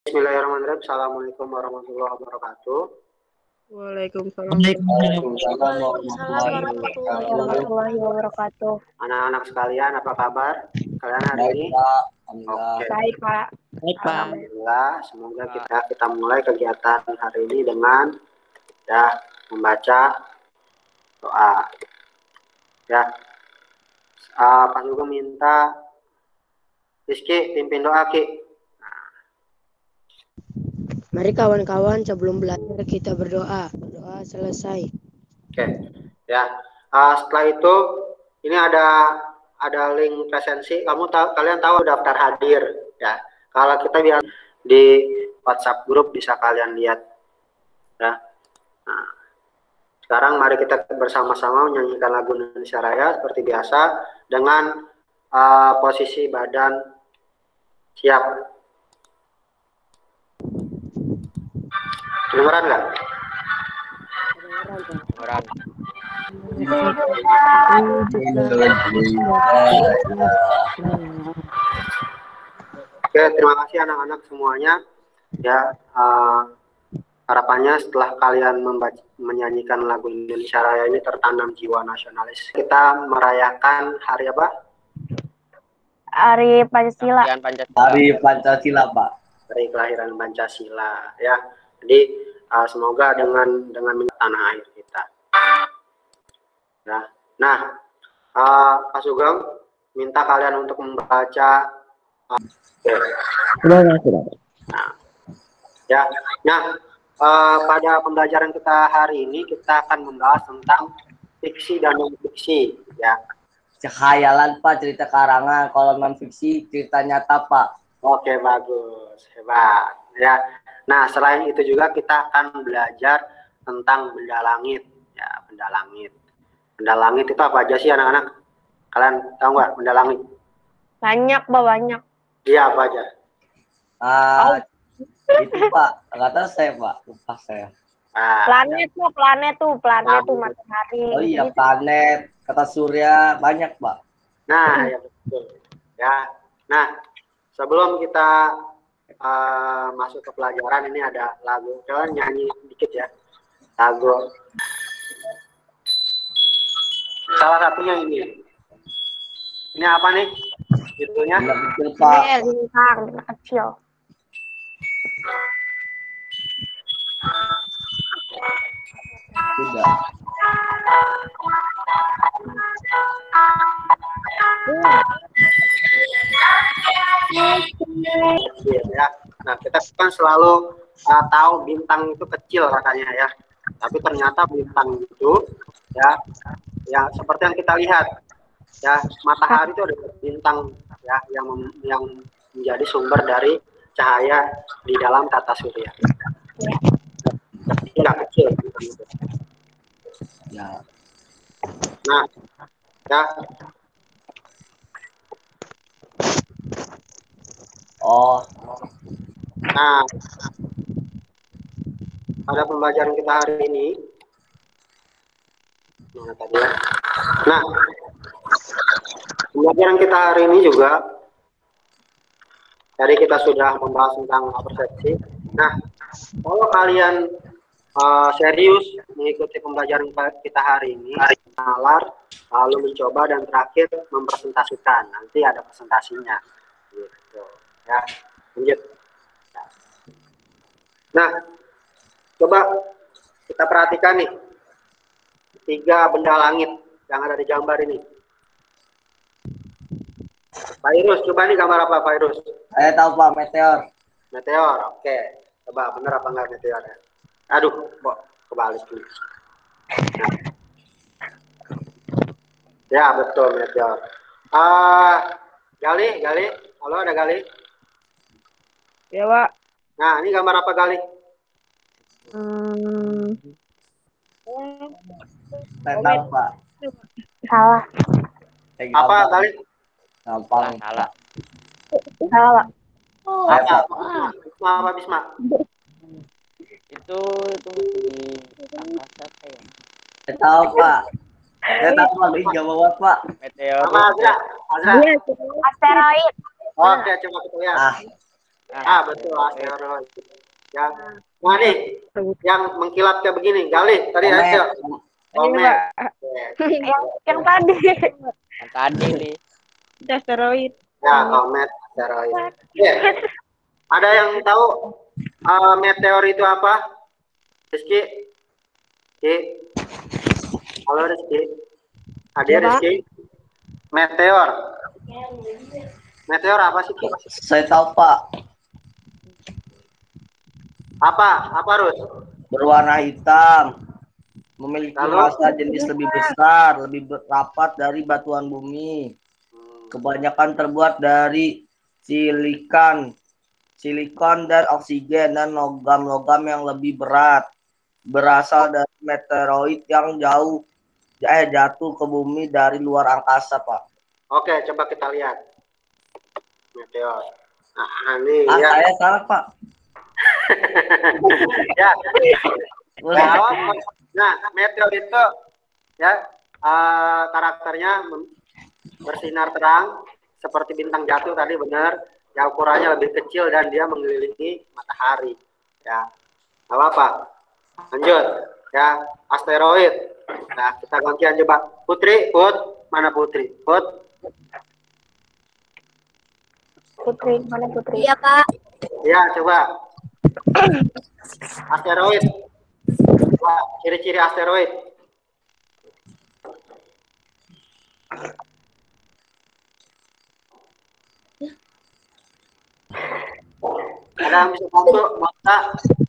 Bismillahirrahmanirrahim. Assalamualaikum warahmatullahi wabarakatuh. Waalaikumsalam. Waalaikumsalam warahmatullahi wabarakatuh. Anak-anak sekalian, apa kabar kalian hari ini? Oke. Baik, Pak. Alhamdulillah. Semoga kita mulai kegiatan hari ini dengan membaca doa. Ya. Pak Sugeng minta Rizky pimpin doa, Ki. Mari kawan-kawan, sebelum belajar kita berdoa. Berdoa selesai. Oke. Ya. Setelah itu ini ada link presensi. Kalian tahu daftar hadir ya. Kalau kita biar di WhatsApp grup bisa kalian lihat ya. Nah, sekarang mari kita bersama-sama menyanyikan lagu Indonesia Raya seperti biasa dengan posisi badan siap. Kedengeran nggak? Kedengeran. Oke, terima kasih anak-anak semuanya. Ya, harapannya setelah kalian menyanyikan lagu Indonesia Raya ini tertanam jiwa nasionalis. Kita merayakan hari apa? Hari Pancasila. Hari Pancasila, Pak. Hari kelahiran Pancasila, ya. Jadi semoga dengan tanah air kita. Ya. Nah, Pak Sugeng minta kalian untuk membaca. Nah, ya. Nah, pada pembelajaran kita hari ini kita akan membahas tentang fiksi dan non fiksi, ya. Khayalan, Pak, cerita karangan. Kalau non fiksi cerita nyata, Pak. Oke, bagus, hebat, ya. Nah, selain itu juga kita akan belajar tentang benda langit, ya, benda langit. Benda langit itu apa aja sih anak-anak? Kalian tahu nggak benda langit? Banyak, Pak, banyak. Iya, apa aja? Itu, Pak. Nggak tahu saya, Pak. Lupa saya. Planet tuh matahari. Oh iya, planet, kata surya, banyak, Pak. Nah, ya betul. Ya. Nah, sebelum kita masuk ke pelajaran, ini ada lagu. Kalian nyanyi dikit ya. Lagu. Salah satunya ini. Ini apa nih? Judulnya? Kecil, Pak. Bintang kecil. Sudah. Ya. Nah, kita kan selalu tahu bintang itu kecil katanya ya. Tapi ternyata bintang itu ya seperti yang kita lihat ya, matahari itu ada bintang ya yang menjadi sumber dari cahaya di dalam tata surya. Tapi nggak kecil bintang itu. Ya. Nah, ya. Oh. Nah, pada pembelajaran kita hari ini, nah, pembelajaran kita hari ini juga, tadi kita sudah membahas tentang persepsi. Nah, kalau kalian serius mengikuti pembelajaran kita hari ini, nalar, lalu mencoba dan terakhir mempresentasikan. Nanti ada presentasinya, gitu. Ya, lanjut. Nah, coba kita perhatikan nih 3 benda langit yang ada di gambar ini. Pak Irus, coba nih gambar apa Pak Irus? Saya tahu, Pak, meteor. Meteor, oke. Coba bener apa enggak meteor ya? Aduh, kok kebalik nih. Nah. Ya, betul meteor. Gali, halo, ada Gali? Ya, Pak. Nah, ini gambar apa Gali? Saya tahu, Pak. Salah. Apa Gali? Gampang. Salah, Pak. Apa Bisma? Itu di angkasa saya. Saya tahu, Pak. Saya tahu, Pak. Ini jawab, Pak. Meteor. Sama Azra. Asteroid. Oke, coba kita lihat. Betul, asteroid. Ya. Nah nih, yang mengkilap kayak begini, Galih tadi aja. Komet. Yang tadi. Yang tadi nih. Asteroid. Ya, komet, asteroid. Ada yang tahu meteor itu apa? Rizky? Halo Rizky. Hadir Rizky. Meteor. Meteor apa sih, Ki? Saya tahu, Pak. Apa, Rus? Berwarna hitam. Memiliki massa jenis lebih besar, lebih rapat dari batuan bumi. Kebanyakan terbuat dari silikon dan oksigen dan logam-logam yang lebih berat. Berasal dari meteoroid yang jatuh ke bumi dari luar angkasa, Pak. Oke, coba kita lihat. Meteor. Nah, ini ya. Saya salah, Pak. Ya. Nah, meteor itu ya karakternya bersinar terang seperti bintang jatuh tadi, benar. Ya, ukurannya lebih kecil dan dia mengelilingi matahari. Ya, apa? Lanjut. Ya, asteroid. Nah, kita gantian coba. Putri, mana Putri? Putri, mana Putri? Iya, Pak. Ya, coba. Asteroid. Coba, ciri-ciri asteroid. Ada yang bisa bantu?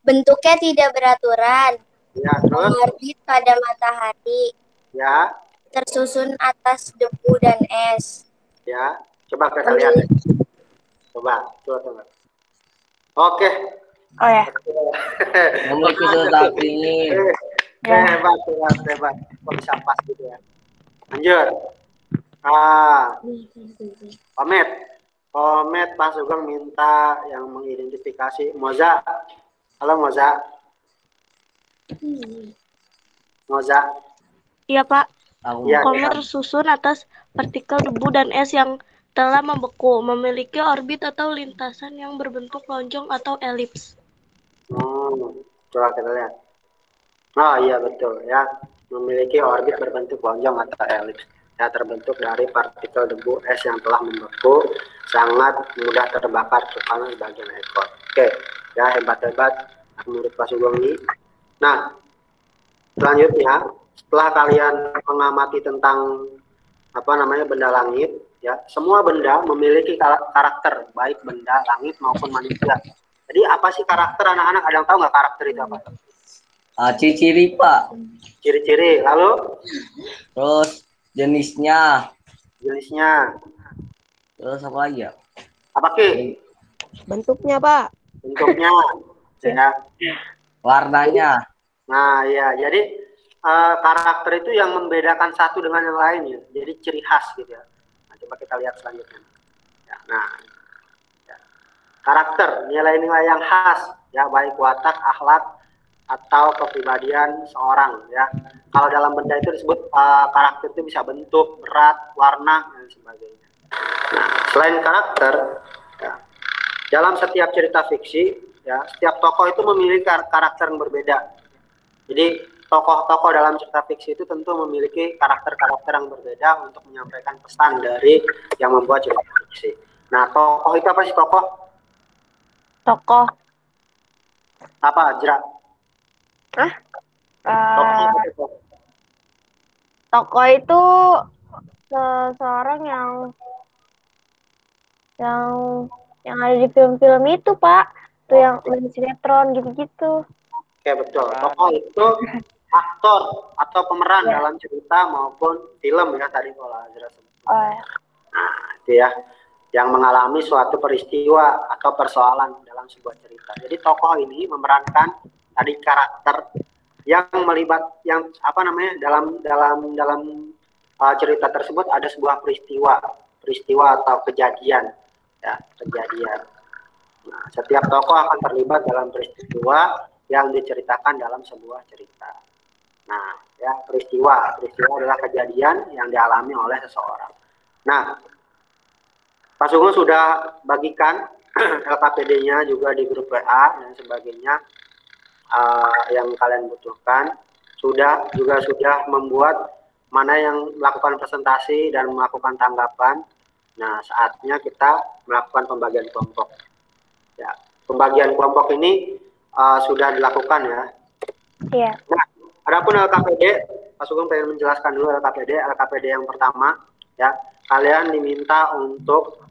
Bentuknya tidak beraturan. Ya, terus? Orbit pada matahari. Ya. Tersusun atas debu dan es. Ya, coba kita lihat. Coba. Oke. Oh ya. Memiliki suhu dingin. Hebat. Kok bisa pas gitu ya. Lanjut. Komet Pak Sugeng minta yang mengidentifikasi Moza. Halo Moza. Iya, Pak. Ya, Komet tersusun atas partikel debu dan es yang telah membeku, memiliki orbit atau lintasan yang berbentuk lonjong atau elips. Coba kita lihat. Oh iya betul ya, memiliki orbit berbentuk lonjong atau elips. Ya, terbentuk dari partikel debu es yang telah membeku, sangat mudah terbakar terutama di bagian ekor. Oke, ya hebat menurut Pak Sugeng ini. Nah, selanjutnya setelah kalian mengamati tentang benda langit, ya semua benda memiliki karakter, baik benda langit maupun manusia. Jadi apa sih karakter, anak-anak? Ada yang tahu nggak karakter itu apa? Ciri-ciri, Pak. Ciri-ciri, lalu? Terus jenisnya. Terus apa lagi ya? Apa Ki? Bentuknya, Pak. Ya. Warnanya. Nah, ya, jadi karakter itu yang membedakan satu dengan yang lain ya. Jadi ciri khas gitu ya. Nah, coba kita lihat selanjutnya. Ya, karakter, nilai-nilai yang khas ya, baik watak, akhlak atau kepribadian seorang ya. Kalau dalam benda itu disebut karakter itu bisa bentuk, berat, warna dan sebagainya. Nah, selain karakter ya, dalam setiap cerita fiksi ya, setiap tokoh itu memiliki karakter yang berbeda. Jadi tokoh-tokoh dalam cerita fiksi itu tentu memiliki karakter-karakter yang berbeda untuk menyampaikan pesan dari yang membuat cerita fiksi. Nah, tokoh itu apa sih tokoh? Apa, Jera? Tokoh itu seseorang yang ada di film-film itu, Pak. Itu yang main sinetron gitu-gitu. Oke, betul. Tokoh itu aktor atau pemeran dalam cerita maupun film ya, tadi kalau Azra sebut. Nah, itu ya, yang mengalami suatu peristiwa atau persoalan dalam sebuah cerita. Jadi tokoh ini memerankan tadi karakter yang dalam cerita tersebut ada sebuah peristiwa atau kejadian ya, Nah, setiap tokoh akan terlibat dalam peristiwa yang diceritakan dalam sebuah cerita. Nah, ya, peristiwa adalah kejadian yang dialami oleh seseorang. Nah, Pak Sugeng sudah bagikan LKPD-nya juga di grup WA dan sebagainya yang kalian butuhkan. Sudah membuat mana yang melakukan presentasi dan melakukan tanggapan. Nah, saatnya kita melakukan pembagian kelompok. Ya, pembagian kelompok ini sudah dilakukan ya. Iya. Nah, adapun LKPD, Pak Sugeng pengen menjelaskan dulu LKPD yang pertama ya. Kalian diminta untuk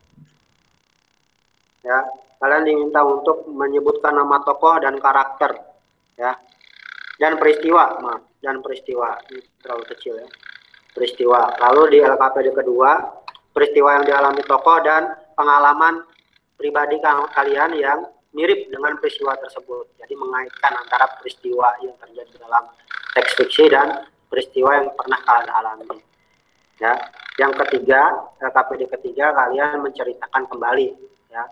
menyebutkan nama tokoh dan karakter ya. Dan peristiwa, ini terlalu kecil ya. Peristiwa. Lalu di LKPD kedua, peristiwa yang dialami tokoh dan pengalaman pribadi kalian yang mirip dengan peristiwa tersebut. Jadi mengaitkan antara peristiwa yang terjadi dalam teks fiksi dan peristiwa yang pernah kalian alami. Ya. Yang ketiga, LKPD ketiga, kalian menceritakan kembali ya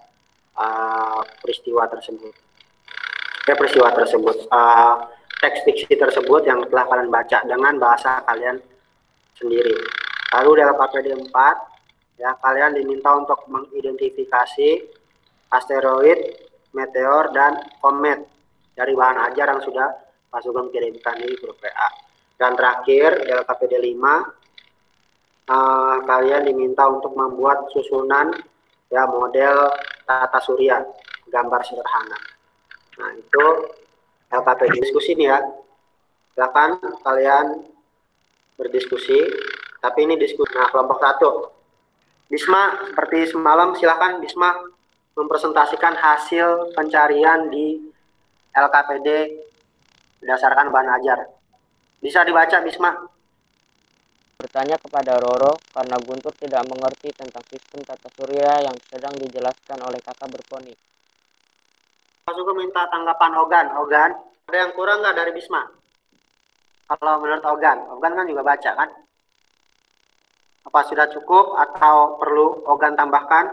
peristiwa tersebut. Teks fiksi tersebut yang telah kalian baca dengan bahasa kalian sendiri. Lalu di LKPD 4 ya, kalian diminta untuk mengidentifikasi asteroid, meteor, dan komet dari bahan ajar yang sudah Pak Sugeng kirimkan di grup WA. Dan terakhir di LKPD 5 kalian diminta untuk membuat susunan ya model tata surya, gambar sederhana. Nah, itu LKPD diskusi nih ya. Silakan kalian berdiskusi, tapi ini diskusi. Nah, kelompok 1. Bisma, seperti semalam, silakan Bisma mempresentasikan hasil pencarian di LKPD berdasarkan bahan ajar. Bisa dibaca Bisma. Bertanya kepada Roro karena Guntur tidak mengerti tentang sistem tata surya yang sedang dijelaskan oleh kakak berponi. Pak Sugeng minta tanggapan Ogan, ada yang kurang nggak dari Bisma? Kalau menurut Ogan kan juga baca kan? Apa sudah cukup atau perlu Ogan tambahkan?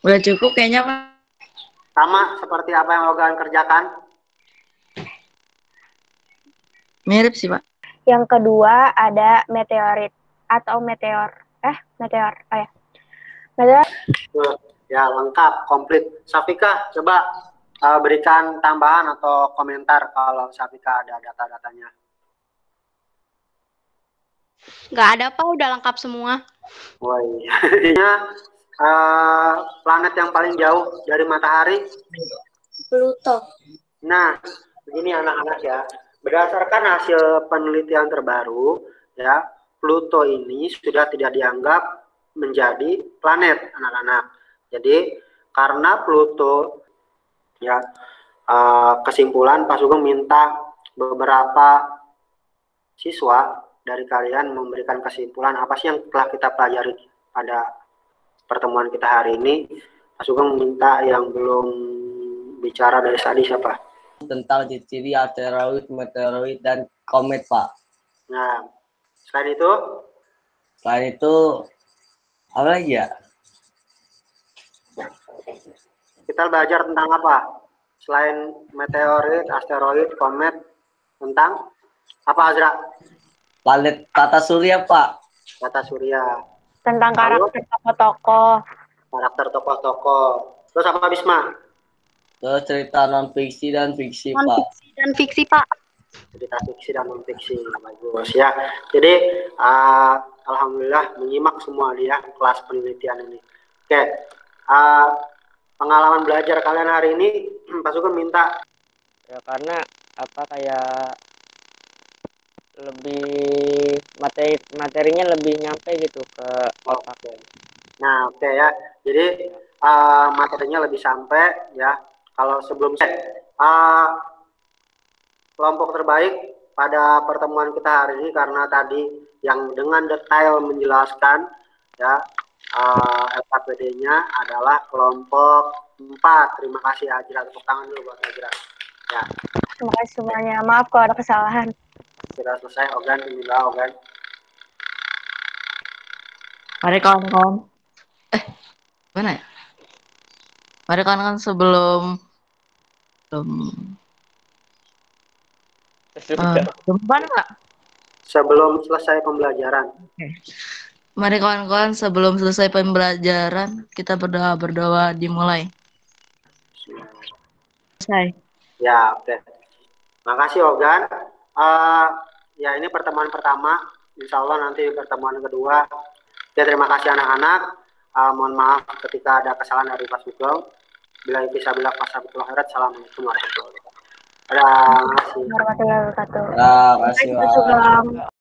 Udah cukup kayaknya, Pak. Sama seperti apa yang Ogan kerjakan? Mirip sih, Pak. Yang kedua ada meteorit atau meteor. Meteor. Oh ya. Meteor. Ya, lengkap, komplit. Safika, coba berikan tambahan atau komentar kalau Safika ada data-datanya. Nggak ada, Pak. Udah lengkap semua. Wah, iya. Planet yang paling jauh dari matahari? Pluto. Nah, begini anak-anak ya. Berdasarkan hasil penelitian terbaru, ya, Pluto ini sudah tidak dianggap menjadi planet, anak-anak. Jadi, karena Pluto, ya, kesimpulan Pak Sugeng minta beberapa siswa dari kalian memberikan kesimpulan apa sih yang telah kita pelajari pada pertemuan kita hari ini. Pak Sugeng minta yang belum bicara dari tadi siapa? Tentang ciri-ciri asteroid, meteoroid, dan komet, Pak. Nah, selain itu apa lagi ya? Kita belajar tentang apa? Selain meteorit, asteroid, komet, tentang apa, Azra? Planet tata surya, Pak. Tata surya. Tentang karakter tokoh-tokoh. Karakter tokoh-tokoh. Terus apa, Bisma? Terus cerita non-fiksi dan fiksi, Pak. Non-fiksi dan fiksi, Pak. Cerita fiksi dan non-fiksi. Bagus ya. Jadi, alhamdulillah menyimak semua dia kelas penelitian ini. Oke. Pengalaman belajar kalian hari ini, Pak Sugeng minta. Ya karena kayak lebih materinya lebih nyampe gitu ke otak. Nah, oke ya. Jadi materinya lebih sampai ya. Kalau sebelum kelompok terbaik pada pertemuan kita hari ini karena tadi yang dengan detail menjelaskan ya LKPD-nya adalah kelompok 4. Terima kasih Ajra, tepuk tangan dulu buat Ajra. Ya. Terima kasih semuanya. Maaf kalau ada kesalahan. Sudah selesai, Ogan, inilah Ogan. Mari kawan-kawan. Mana ya? Mari kawan-kawan sebelum mana, Pak? Sebelum selesai pembelajaran. Oke. Mari kawan-kawan sebelum selesai pembelajaran kita berdoa dimulai. Selesai. Ya, oke. Makasih Ogan. Ya ini pertemuan pertama. Insya Allah nanti pertemuan kedua. Ya terima kasih anak-anak. Mohon maaf ketika ada kesalahan dari Pak Sugeng. Bila fisabilillah fasabiqul khairat. Assalamualaikum warahmatullahi wabarakatuh. Terima kasih. Terima kasih, Pak.